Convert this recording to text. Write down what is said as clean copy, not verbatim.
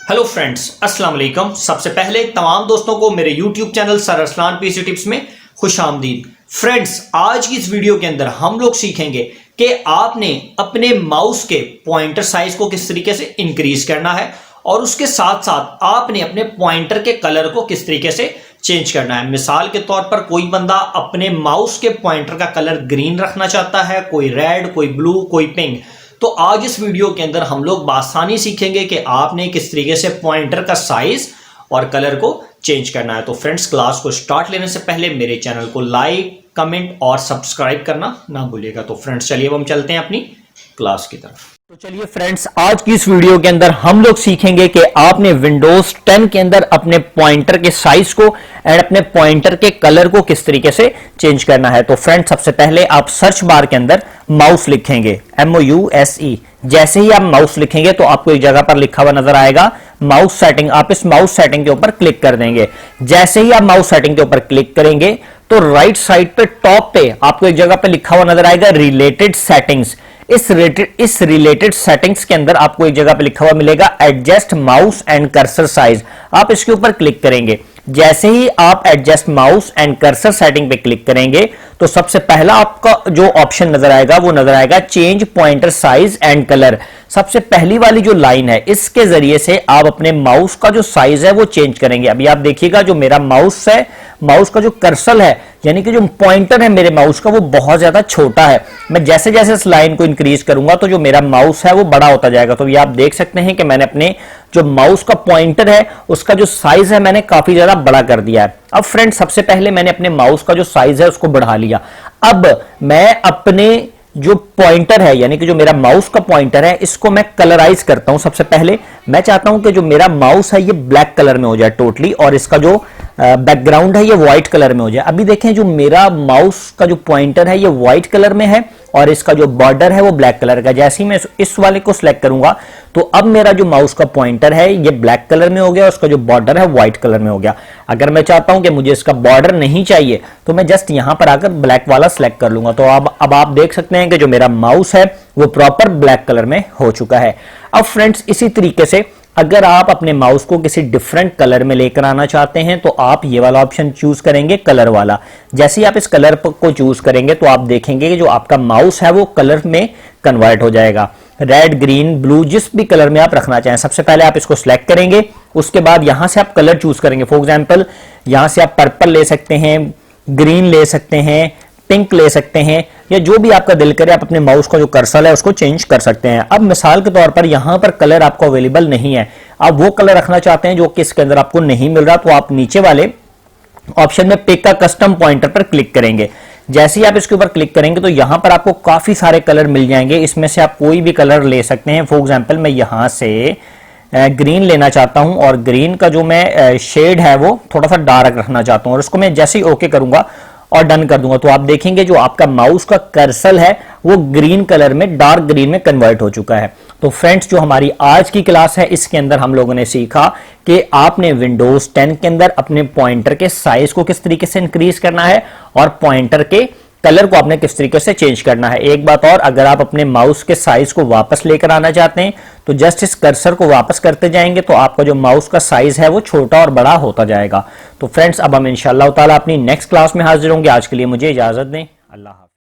Hello friends, अस्सलाम वालेकुम। सबसे पहले तमाम दोस्तों को मेरे YouTube channel sir Arsalan PC tips में खुश आमदीद। फ्रेंड्स, आज की इस वीडियो के अंदर हम लोग सीखेंगे कि आपने अपने माउस के पॉइंटर साइज को किस तरीके से इंक्रीज करना है और उसके साथ साथ आपने अपने पॉइंटर के कलर को किस तरीके से चेंज करना है। मिसाल के तौर पर कोई बंदा अपने माउस के पॉइंटर का कलर ग्रीन रखना चाहता है, कोई रेड, कोई ब्लू, कोई पिंक। तो आज इस वीडियो के अंदर हम लोग बासानी सीखेंगे कि आपने किस तरीके से पॉइंटर का साइज और कलर को चेंज करना है। तो फ्रेंड्स, क्लास को स्टार्ट लेने से पहले मेरे चैनल को लाइक, कमेंट और सब्सक्राइब करना ना भूलिएगा। तो फ्रेंड्स, चलिए अब हम चलते हैं अपनी क्लास की तरफ। तो चलिए फ्रेंड्स, आज की इस वीडियो के अंदर हम लोग सीखेंगे कि आपने विंडोज 10 के अंदर अपने पॉइंटर के साइज को एंड अपने पॉइंटर के कलर को किस तरीके से चेंज करना है। तो फ्रेंड्स, सबसे पहले आप सर्च बार के अंदर माउस लिखेंगे, MOUSE। जैसे ही आप माउस लिखेंगे तो आपको एक जगह पर लिखा हुआ नजर आएगा माउस सेटिंग। आप इस माउस सेटिंग के ऊपर क्लिक कर देंगे। जैसे ही आप माउस सेटिंग के ऊपर क्लिक करेंगे तो राइट साइड पे टॉप पे आपको एक जगह पे लिखा हुआ नजर आएगा रिलेटेड सेटिंग्स। इस रिलेटेड सेटिंग्स के अंदर आपको एक जगह पे लिखा हुआ मिलेगा adjust mouse and cursor size. आप इसके ऊपर क्लिक करेंगे। जैसे ही आप adjust mouse and cursor setting पे क्लिक करेंगे तो सबसे पहला आपका जो ऑप्शन नजर आएगा वो नजर आएगा change pointer size and colour. सबसे पहली वाली जो लाइन है, इसके जरिए से आप अपने माउस का जो साइज है वो चेंज करेंगे। अभी आप देखिएगा जो मेरा माउस है, माउस का जो कर्सर है यानी कि जो पॉइंटर है मेरे माउस का वो बहुत ज्यादा छोटा है। मैं जैसे जैसे इस लाइन को इंक्रीज करूंगा तो जो मेरा माउस है वो बड़ा होता जाएगा। तो ये आप देख सकते हैं कि मैंने अपने जो माउस का पॉइंटर है उसका जो साइज है मैंने काफी ज्यादा बड़ा कर दिया है। अब फ्रेंड, सबसे पहले मैंने अपने माउस का जो साइज है उसको बढ़ा लिया। अब मैं अपने जो पॉइंटर है यानी कि जो मेरा माउस का पॉइंटर है इसको मैं कलराइज करता हूं। सबसे पहले मैं चाहता हूं कि जो मेरा माउस है ये ब्लैक कलर में हो जाए टोटली, और इसका जो बैकग्राउंड है ये व्हाइट कलर में हो जाए। अभी देखें जो मेरा माउस का जो पॉइंटर है ये व्हाइट कलर में है और इसका जो बॉर्डर है वो ब्लैक कलर का। जैसे ही मैं इस वाले को सिलेक्ट करूंगा तो अब मेरा जो माउस का पॉइंटर है ये ब्लैक कलर में हो गया और उसका जो बॉर्डर है व्हाइट कलर में हो गया। अगर मैं चाहता हूं कि मुझे इसका बॉर्डर नहीं चाहिए तो मैं जस्ट यहां पर आकर ब्लैक वाला सिलेक्ट कर लूंगा। तो अब आप देख सकते हैं कि जो मेरा माउस है वो प्रॉपर ब्लैक कलर में हो चुका है। अब फ्रेंड्स, इसी तरीके से अगर आप अपने माउस को किसी डिफरेंट कलर में लेकर आना चाहते हैं तो आप ये वाला ऑप्शन चूज करेंगे, कलर वाला। जैसे ही आप इस कलर को चूज करेंगे तो आप देखेंगे कि जो आपका माउस है वो कलर में कन्वर्ट हो जाएगा। रेड, ग्रीन, ब्लू, जिस भी कलर में आप रखना चाहें। सबसे पहले आप इसको सिलेक्ट करेंगे, उसके बाद यहां से आप कलर चूज करेंगे। फॉर एग्जाम्पल यहां से आप पर्पल ले सकते हैं, ग्रीन ले सकते हैं, पिंक ले सकते हैं, या जो भी आपका दिल करे आप अपने माउस का जो कर्सर है उसको चेंज कर सकते हैं। अब मिसाल के तौर पर यहां पर कलर आपको अवेलेबल नहीं है, आप वो कलर रखना चाहते हैं जो कि इसके अंदर आपको नहीं मिल रहा, तो आप नीचे वाले ऑप्शन में पिक का कस्टम पॉइंटर पर क्लिक करेंगे। जैसे ही आप इसके ऊपर क्लिक करेंगे तो यहां पर आपको काफी सारे कलर मिल जाएंगे। इसमें से आप कोई भी कलर ले सकते हैं। फॉर एग्जाम्पल मैं यहां से ग्रीन लेना चाहता हूं और ग्रीन का जो मैं शेड है वो थोड़ा सा डार्क रखना चाहता हूं और उसको मैं जैसे ही ओके करूंगा और डन कर दूंगा तो आप देखेंगे जो आपका माउस का कर्सर है वो ग्रीन कलर में, डार्क ग्रीन में कन्वर्ट हो चुका है। तो फ्रेंड्स, जो हमारी आज की क्लास है इसके अंदर हम लोगों ने सीखा कि आपने विंडोज 10 के अंदर अपने पॉइंटर के साइज को किस तरीके से इंक्रीज करना है और पॉइंटर के कलर को आपने किस तरीके से चेंज करना है। एक बात और, अगर आप अपने माउस के साइज को वापस लेकर आना चाहते हैं तो जस्ट इस कर्सर को वापस करते जाएंगे तो आपका जो माउस का साइज है वो छोटा और बड़ा होता जाएगा। तो फ्रेंड्स, अब हम इंशाअल्लाह ताला अपनी नेक्स्ट क्लास में हाजिर होंगे। आज के लिए मुझे इजाजत दें। अल्लाह हाफ़िज़।